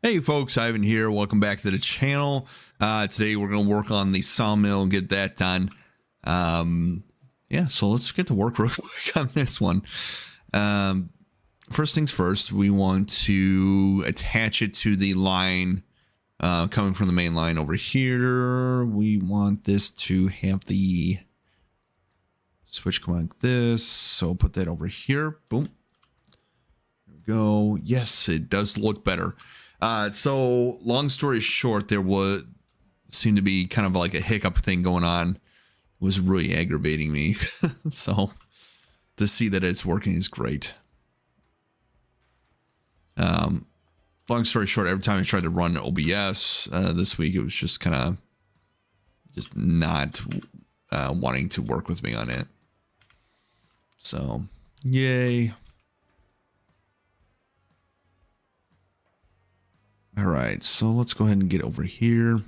Hey folks, Ivan here. Welcome back to the channel. Today we're going to work on the sawmill and get that done. Yeah, so let's get to work real quick on this one. First things first, we want to attach it to the line coming from the main line over here. We want this to have the switch come like this. So we'll put that over here. Boom. There we go. Yes, it does look better. So long story short, there seemed to be kind of like a hiccup thing going on. It was really aggravating me. So to see that it's working is great. Long story short, every time I tried to run OBS this week, it was just kind of just not wanting to work with me on it. So yay. All right, so let's go ahead and get over here.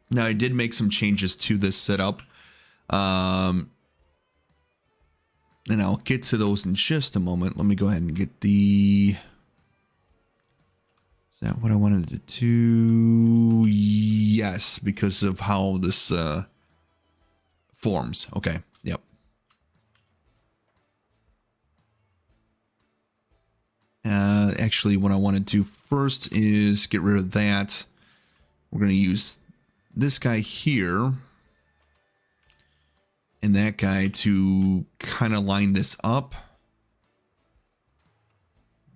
Now I did make some changes to this setup. And I'll get to those in just a moment. Let me go ahead and get the... Is that what I wanted to do? Yes, because of how this forms. Okay, yep. Actually, what I want to do first is get rid of that. We're going to use this guy here and that guy to kind of line this up,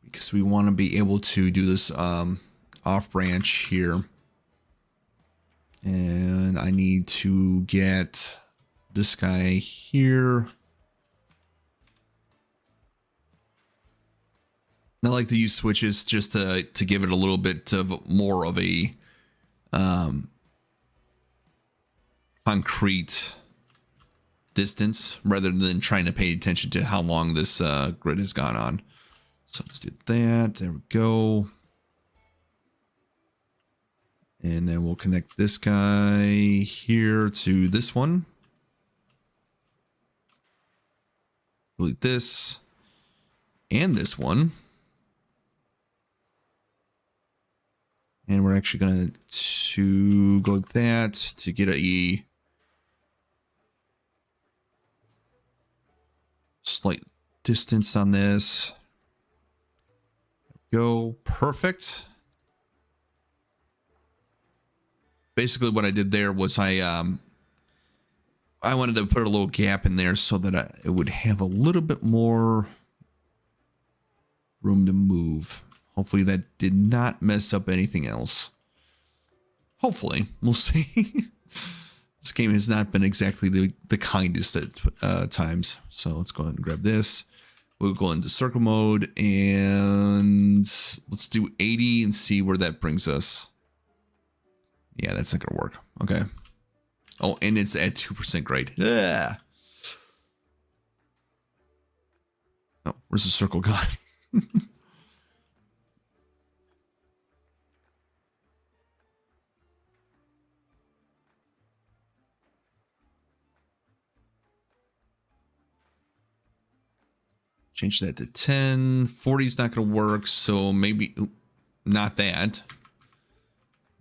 because we want to be able to do this off branch here. And I need to get this guy here. I like to use switches just to give it a little bit of more of a concrete distance rather than trying to pay attention to how long this grid has gone on. So let's do that. There we go. And then we'll connect this guy here to this one. Delete this and this one. And we're actually going to go like that to get a slight distance on this. Go. Perfect. Basically what I did there was I wanted to put a little gap in there so that it would have a little bit more room to move. Hopefully that did not mess up anything else. Hopefully. We'll see. This game has not been exactly the kindest at times. So let's go ahead and grab this. We'll go into circle mode and let's do 80 and see where that brings us. Yeah, that's not going to work. Okay. Oh, and it's at 2% grade. Yeah. Oh, where's the circle gone? Change that to 10. 40 is not going to work, so maybe not that.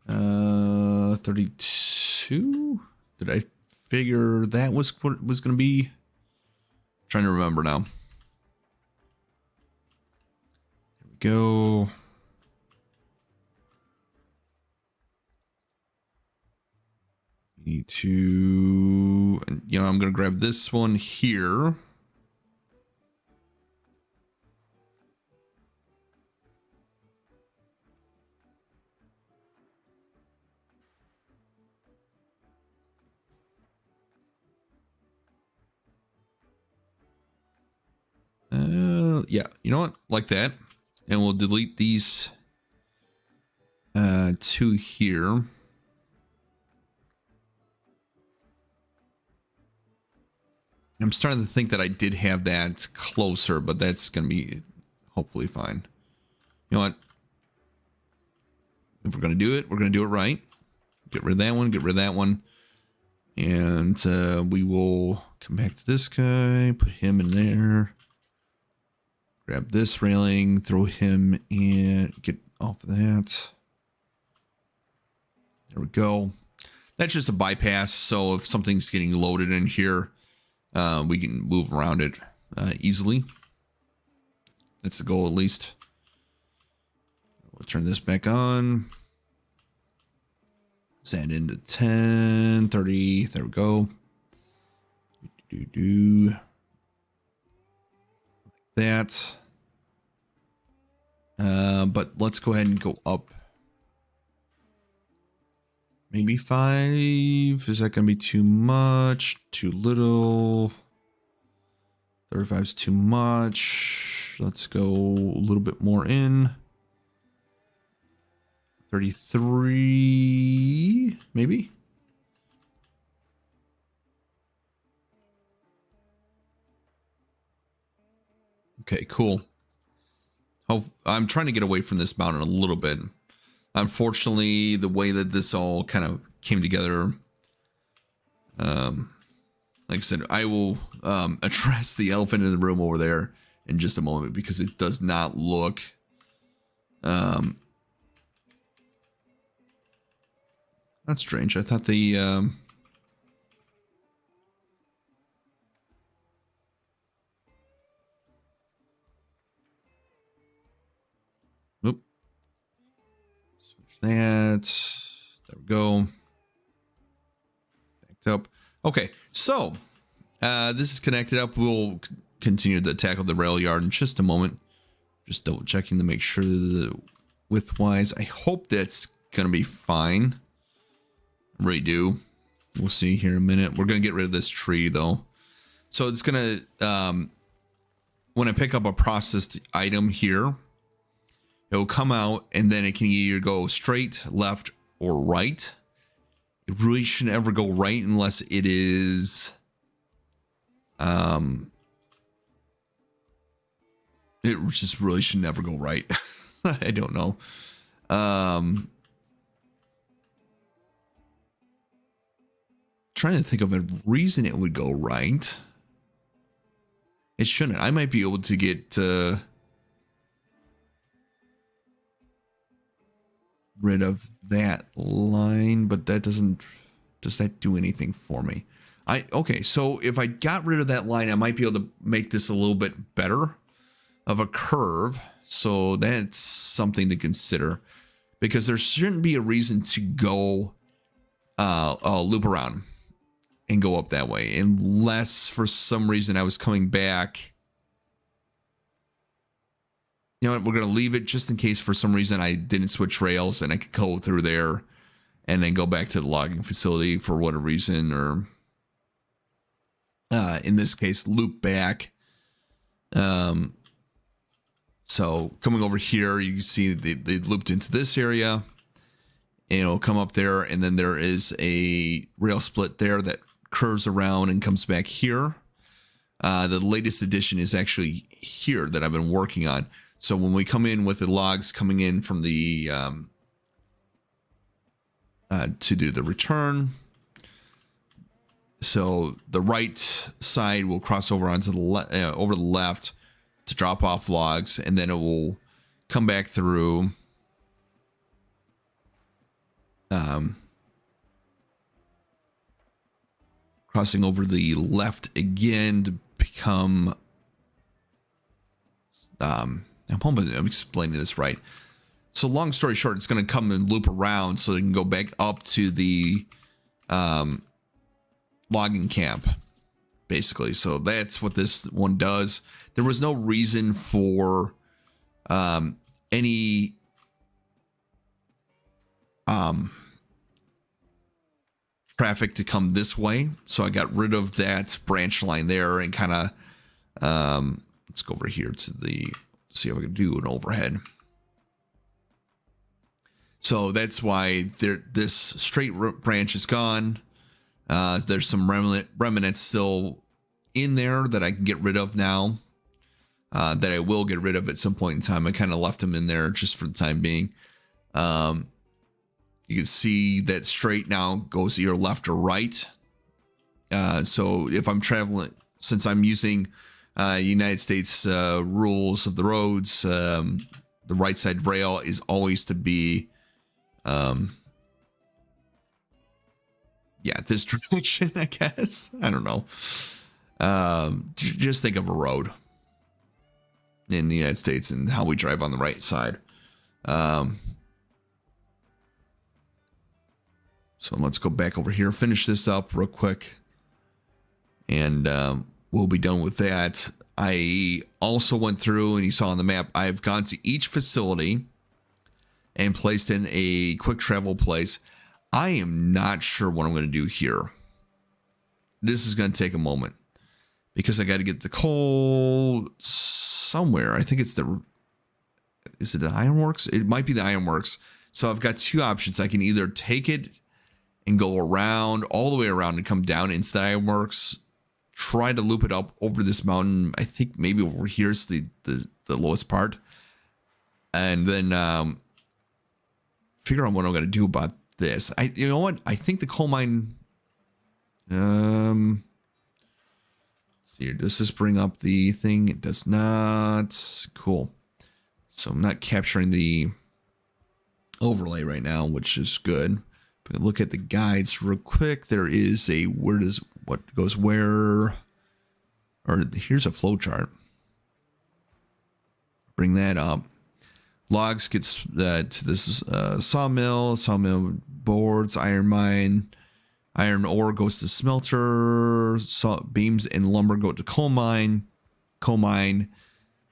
32? Did I figure that was what it was going to be? I'm trying to remember now. There we go. Need to, you know, I'm going to grab this one here. Yeah, you know what? Like that. And we'll delete these two here. I'm starting to think that I did have that closer, but that's going to be hopefully fine. You know what? If we're going to do it, we're going to do it right. Get rid of that one, get rid of that one. And we will come back to this guy, put him in there. Grab this railing, throw him in, get off of that. There we go. That's just a bypass. So if something's getting loaded in here, we can move around it easily. That's the goal, at least. We'll turn this back on. Send into 10, 30. There we go. Like that. But let's go ahead and go up. Maybe 5. Is that going to be too much? Too little? 35 is too much. Let's go a little bit more in. 33, maybe? Okay, cool. I'm trying to get away from this mountain a little bit. Unfortunately, the way that this all kind of came together, like I said, I will address the elephant in the room over there in just a moment because it does not look that's strange. I thought the oop. Switch that. There we go. Backed up. Okay, so this is connected up. We'll continue to tackle the rail yard in just a moment. Just double checking to make sure that width-wise, I hope that's gonna be fine. I really do. We'll see here in a minute. We're gonna get rid of this tree though. So it's gonna when I pick up a processed item here, it will come out and then it can either go straight, left, or right. It really shouldn't ever go right unless it is it just really should never go right. I don't know. Trying to think of a reason it would go right. It shouldn't. I might be able to get rid of that line, but that doesn't. Does that do anything for me? Okay, so if I got rid of that line, I might be able to make this a little bit better of a curve. So that's something to consider, because there shouldn't be a reason to go loop around and go up that way, unless for some reason I was coming back. You know what? We're going to leave it just in case for some reason I didn't switch rails and I could go through there and then go back to the logging facility for whatever reason, or in this case, loop back. So coming over here, you can see they looped into this area, and it'll come up there, and then there is a rail split there that curves around and comes back here. The latest addition is actually here that I've been working on. So when we come in with the logs coming in from the to do the return, so the right side will cross over onto the over the left to drop off logs, and then it will come back through crossing over the left again to become I'm hoping I'm explaining this right. So long story short, it's going to come and loop around so it can go back up to the logging camp, basically. So that's what this one does. There was no reason for any traffic to come this way. So I got rid of that branch line there and kind of let's go over here to the see if I can do an overhead. So that's why this straight branch is gone. There's some remnants still in there that I can get rid of now. That I will get rid of at some point in time. I kind of left them in there just for the time being. You can see that straight now goes either left or right. So if I'm traveling, since I'm using United States rules of the roads, the right side rail is always to be yeah, this direction, I guess. I don't know. Just think of a road in the United States and how we drive on the right side. So let's go back over here, finish this up real quick, and we'll be done with that. I also went through, and you saw on the map, I've gone to each facility and placed in a quick travel place. I am not sure what I'm going to do here. This is going to take a moment because I got to get the coal somewhere. I think it's is it the ironworks? It might be the ironworks. So I've got two options. I can either take it and go around, all the way around, and come down into the ironworks, try to loop it up over this mountain. I think maybe over here is the lowest part. And then figure out what I'm going to do about this. You know what? I think the coal mine... let's see here. Does this bring up the thing? It does not. Cool. So I'm not capturing the overlay right now, which is good. But look at the guides real quick. There is a what goes where, or here's a flow chart. Bring that up. Logs gets to this sawmill boards, iron mine, iron ore goes to smelter, beams and lumber go to coal mine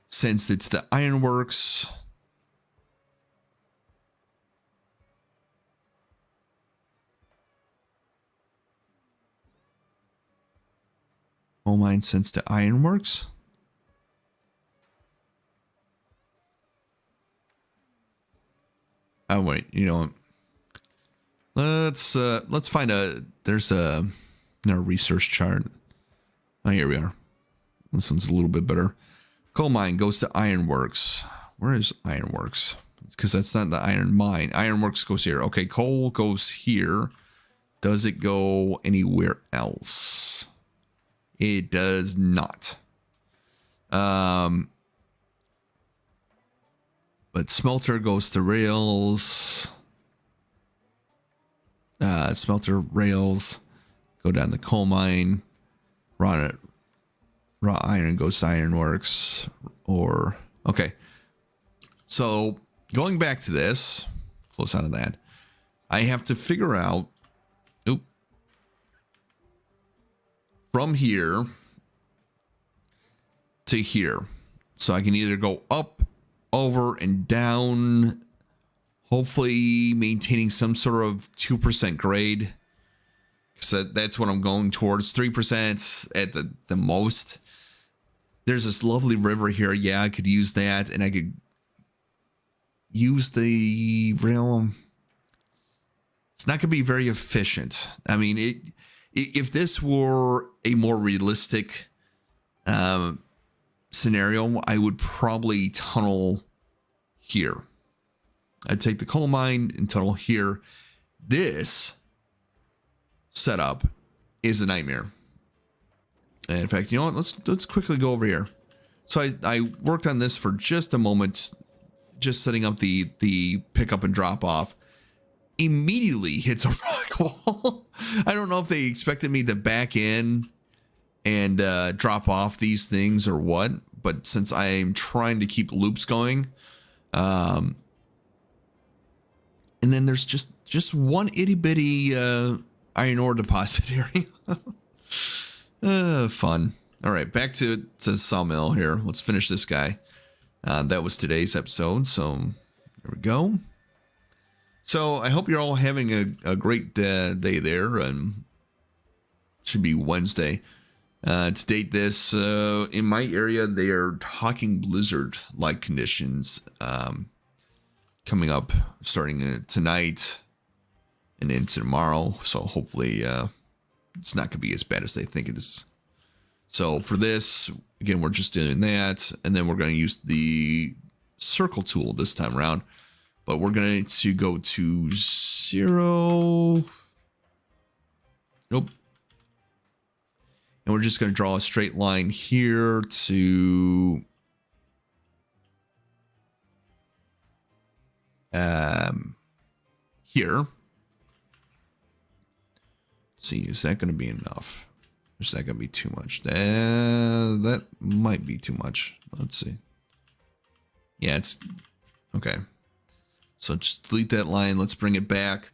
sends it to the ironworks. Coal mine sends to ironworks. Oh wait, you know, let's find there's a research chart. Oh, here we are. This one's a little bit better. Coal mine goes to ironworks. Where is ironworks? Because that's not the iron mine. Ironworks goes here. Okay, coal goes here. Does it go anywhere else? It does not. But smelter goes to rails. Smelter rails go down to coal mine. Raw iron goes to ironworks. Or okay. So going back to this, close out of that, I have to figure out. From here to here. So I can either go up, over, and down, hopefully maintaining some sort of 2% grade. So that's what I'm going towards. 3% at the most. There's this lovely river here. Yeah, I could use that. And I could use the rail. It's not going to be very efficient. I mean, if this were a more realistic scenario, I would probably tunnel here. I'd take the coal mine and tunnel here. This setup is a nightmare. And in fact, you know what? Let's quickly go over here. So I worked on this for just a moment, just setting up the pickup and drop off. Immediately hits a rock wall. I don't know if they expected me to back in and drop off these things or what, but since I am trying to keep loops going, and then there's just one itty bitty iron ore deposit area. Fun. All right, back to sawmill here. Let's finish this guy. That was today's episode, so there we go. So I hope you're all having a great day there, and should be Wednesday. To date this, in my area, they are talking blizzard-like conditions coming up starting tonight and into tomorrow. So hopefully it's not going to be as bad as they think it is. So for this, again, we're just doing that, and then we're going to use the circle tool this time around. But we're going to go to 0. Nope. And we're just going to draw a straight line here to here. see, is that going to be enough? Or is that going to be too much? That might be too much. Let's see. Yeah, it's okay. So just delete that line. Let's bring it back.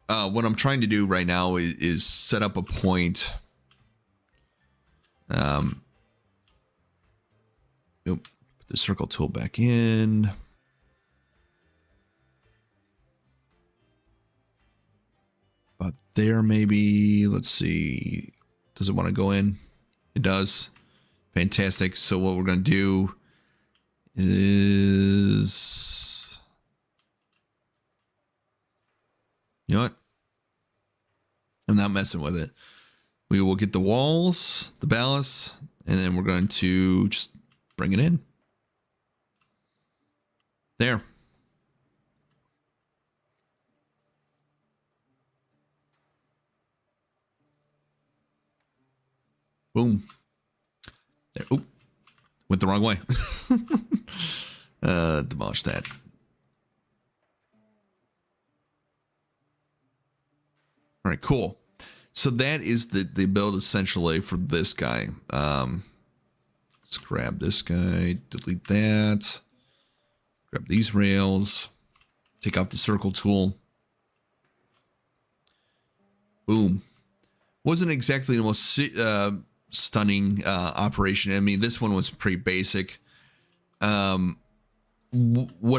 What I'm trying to do right now is set up a point. Put the circle tool back in. But there maybe, let's see. Does it want to go in? It does. Fantastic. So what we're going to do is, you know what? I'm not messing with it. We will get the walls, the ballast, and then we're going to just bring it in. There. Boom. There. Oh, went the wrong way. Demolish that. All right, cool. So that is the build essentially for this guy. Let's grab this guy, delete that. Grab these rails, take out the circle tool. Boom. Wasn't exactly the most stunning operation. I mean, this one was pretty basic. What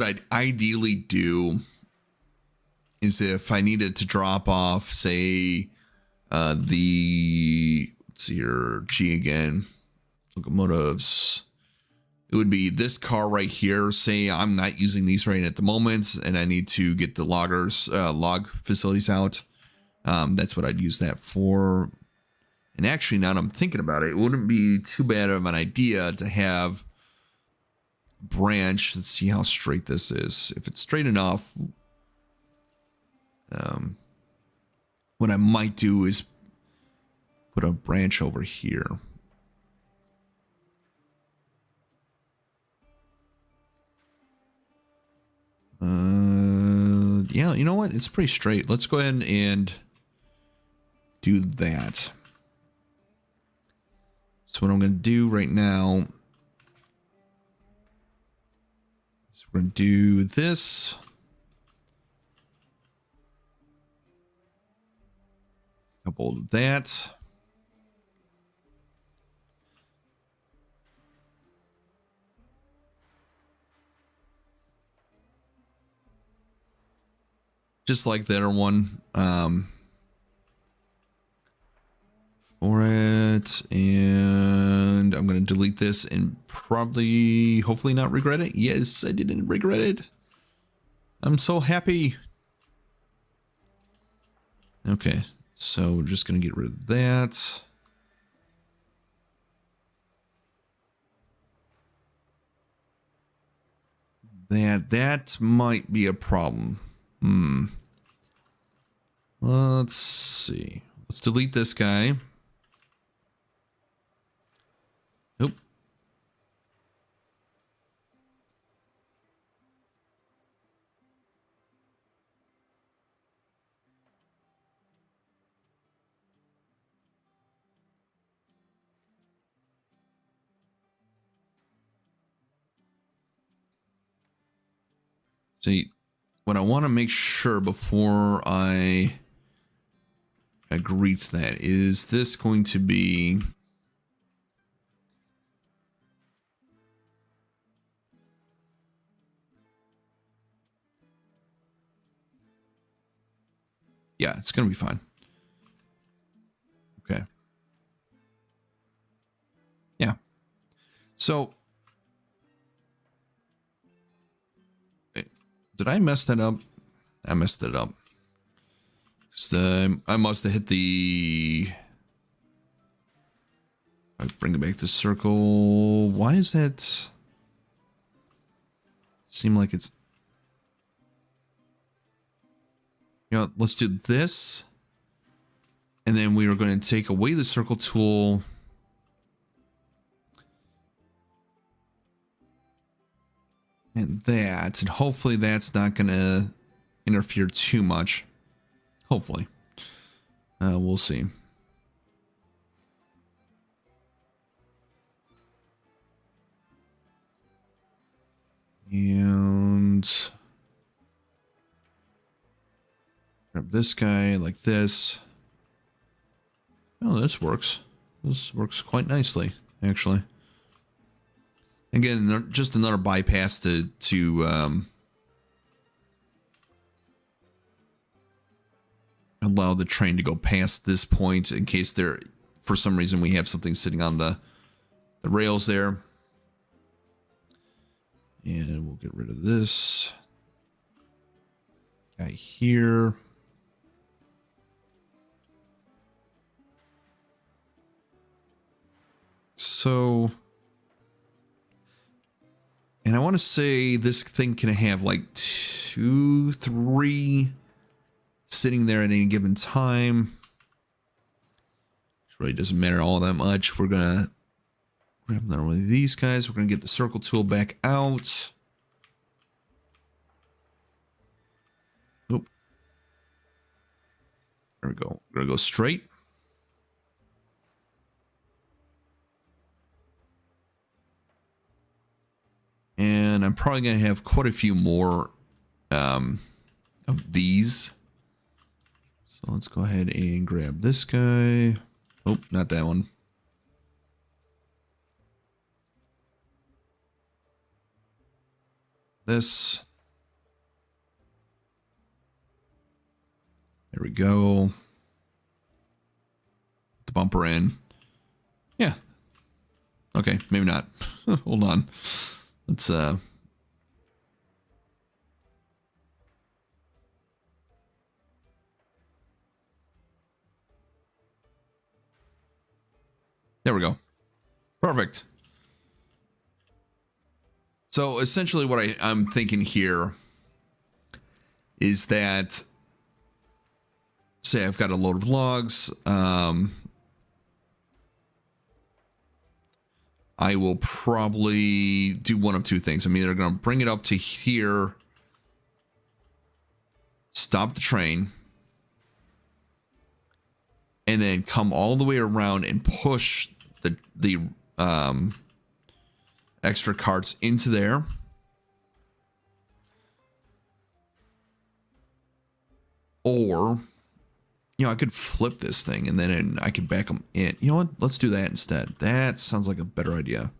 I'd ideally do is if I needed to drop off, say, let's see here, G again, locomotives. It would be this car right here. Say I'm not using these right at the moment, and I need to get the log facilities out. That's what I'd use that for. And actually, now that I'm thinking about it, it wouldn't be too bad of an idea to have branch. Let's see how straight this is. If it's straight enough, what I might do is put a branch over here. Yeah, you know what? It's pretty straight. Let's go ahead and do that. So what I'm going to do right now is we're going to do this. Couple of that. Just like the other one. For it. And I'm going to delete this and probably, hopefully not regret it. Yes, I didn't regret it. I'm so happy. Okay. So we're just going to get rid of that. That might be a problem. Let's see. Let's delete this guy. Nope. See, what I want to make sure before I agree to that is this going to be yeah, it's going to be fine. Okay. Yeah. So did I mess that up? I messed it up. So I must have hit the. I bring it back to circle. Why is that? Seem like it's. You know, let's do this. And then we are going to take away the circle tool. And that, and hopefully that's not going to interfere too much. Hopefully. We'll see. And grab this guy like this. Oh, this works. This works quite nicely, actually. Again, just another bypass to allow the train to go past this point in case there, for some reason, we have something sitting on the rails there. And we'll get rid of this guy here. So, and I want to say this thing can have like 2, 3 sitting there at any given time. Which really doesn't matter all that much. We're going to grab another one of these guys. We're going to get the circle tool back out. Oop. There we go. We're going to go straight. And I'm probably going to have quite a few more of these. So let's go ahead and grab this guy. Oh, not that one. This. There we go. The bumper in. Yeah. Okay, maybe not. Hold on. Let's there we go. Perfect. So essentially what I'm thinking here is that, say I've got a load of logs, I will probably do one of two things. I'm either going to bring it up to here, stop the train, and then come all the way around and push the extra carts into there. Or, you know, I could flip this thing and then I could back them in. You know what? Let's do that instead. That sounds like a better idea.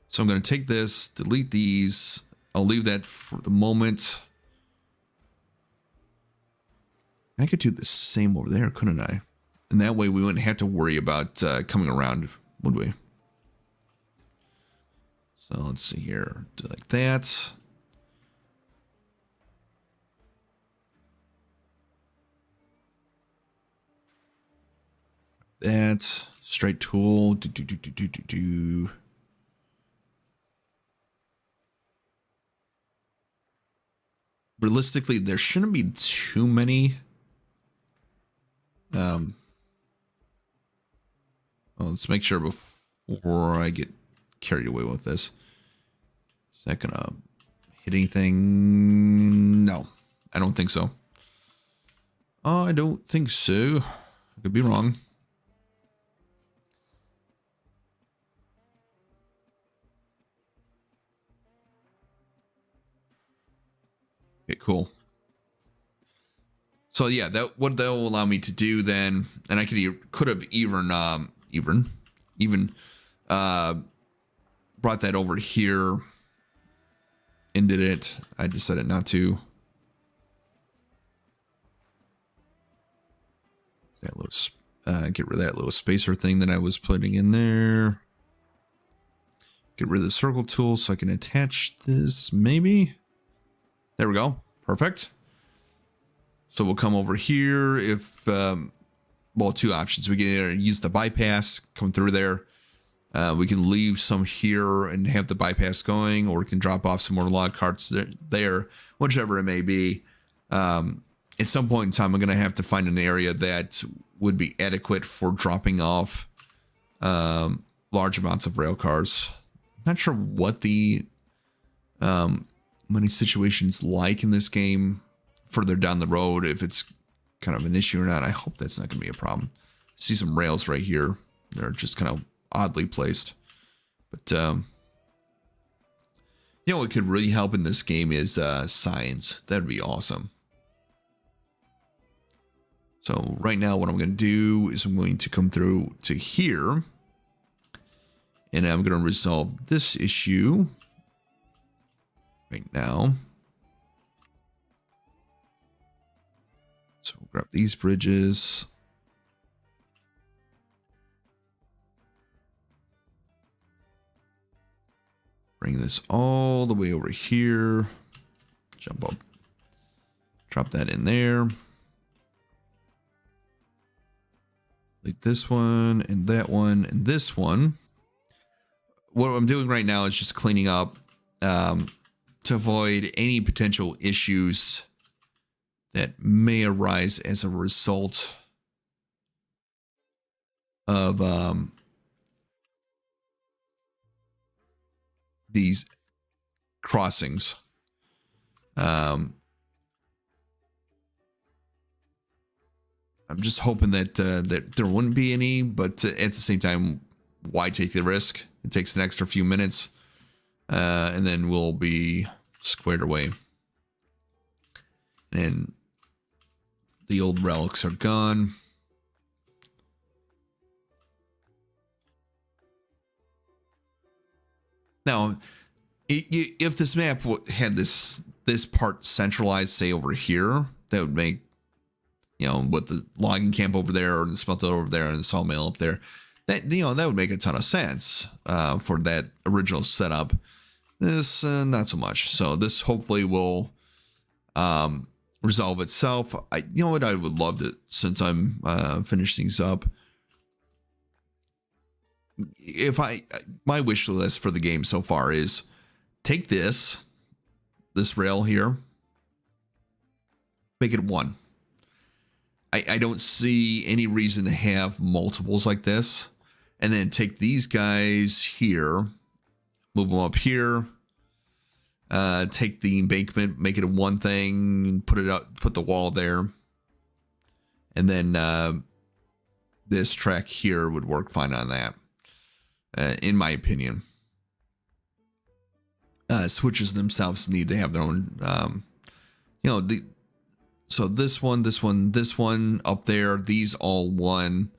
So I'm going to take this, delete these. I'll leave that for the moment. I could do the same over there, couldn't I? And that way we wouldn't have to worry about coming around, would we? So let's see here. Do like that. That. Straight tool. Realistically, there shouldn't be too many. Well, let's make sure before I get carried away with this. Is that gonna hit anything? No, I don't think so. I don't think so. I could be wrong. Okay, cool. So yeah, what that will allow me to do then, and I could have even brought that over here and did it. I decided not to. That little, get rid of that little spacer thing that I was putting in there. Get rid of the circle tool so I can attach this, maybe. There we go. Perfect. So we'll come over here if, well, two options. We can either use the bypass, come through there. We can leave some here and have the bypass going, or we can drop off some more log carts there, whichever it may be. At some point in time, I'm going to have to find an area that would be adequate for dropping off large amounts of rail cars. Not sure what the money situation's like in this game further down the road, if it's kind of an issue or not. I hope that's not going to be a problem. See some rails right here. They're just kind of oddly placed. But, you know what could really help in this game is signs. That'd be awesome. So right now what I'm going to do is I'm going to come through to here. And I'm going to resolve this issue right now. So we'll grab these bridges. Bring this all the way over here. Jump up. Drop that in there. Like this one and that one and this one. What I'm doing right now is just cleaning up to avoid any potential issues that may arise as a result of these crossings. I'm just hoping that that there wouldn't be any, but at the same time, why take the risk? It takes an extra few minutes, and then we'll be squared away. And the old relics are gone. Now, if this map had this part centralized, say over here, that would make, you know, with the logging camp over there or the smelter over there and the sawmill up there, that, you know, that would make a ton of sense for that original setup. This not so much. So this hopefully will resolve itself. You know what, I would love to, since I'm finishing things up, if my wish list for the game so far is take this rail here, make it one. I don't see any reason to have multiples like this. And then take these guys here, move them up here, take the embankment, make it a one thing, put it up, put the wall there. And then this track here would work fine on that, in my opinion. Switches themselves need to have their own, you know, so this one, this one, this one up there, these all one.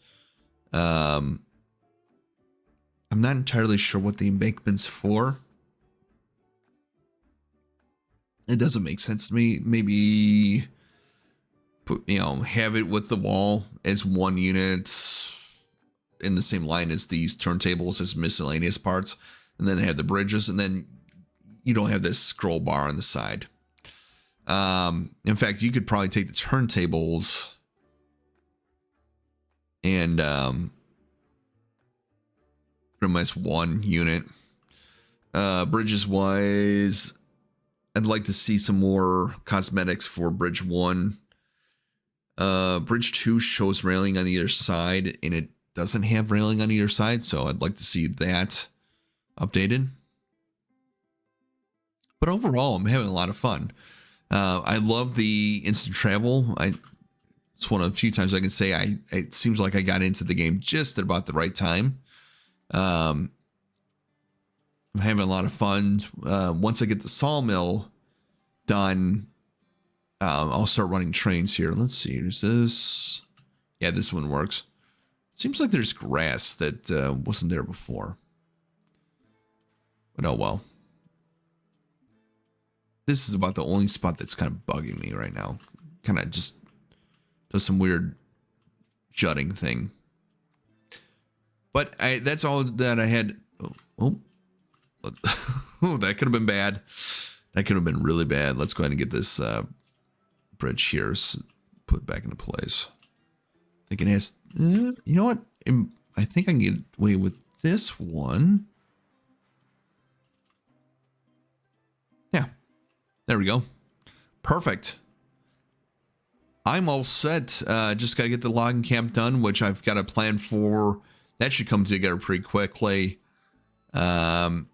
I'm not entirely sure what the embankment's for. It doesn't make sense to me. Maybe put, you know, have it with the wall as one unit in the same line as these turntables as miscellaneous parts, and then have the bridges, and then you don't have this scroll bar on the side. In fact, you could probably take the turntables and put them as one unit. Bridges wise, I'd like to see some more cosmetics for bridge 1. Bridge 2 shows railing on either side, and it doesn't have railing on either side, so I'd like to see that updated. But overall, I'm having a lot of fun. I love the instant travel. It's one of the few times I can say it seems like I got into the game just at about the right time. I'm having a lot of fun. Once I get the sawmill done, I'll start running trains here. Let's see. There's this. Yeah, this one works. Seems like there's grass that wasn't there before. But oh well. This is about the only spot that's kind of bugging me right now. Kind of just does some weird jutting thing. But that's all that I had. Oh, that could have been bad. That could have been really bad. Let's go ahead and get this bridge here put back into place. I think it has. You know what? I think I can get away with this one. Yeah. There we go. Perfect. I'm all set. Just got to get the logging camp done, which I've got a plan for. That should come together pretty quickly. And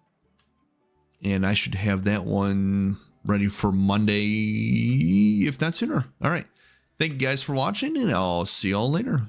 I should have that one ready for Monday, if not sooner. All right. Thank you guys for watching, and I'll see y'all later.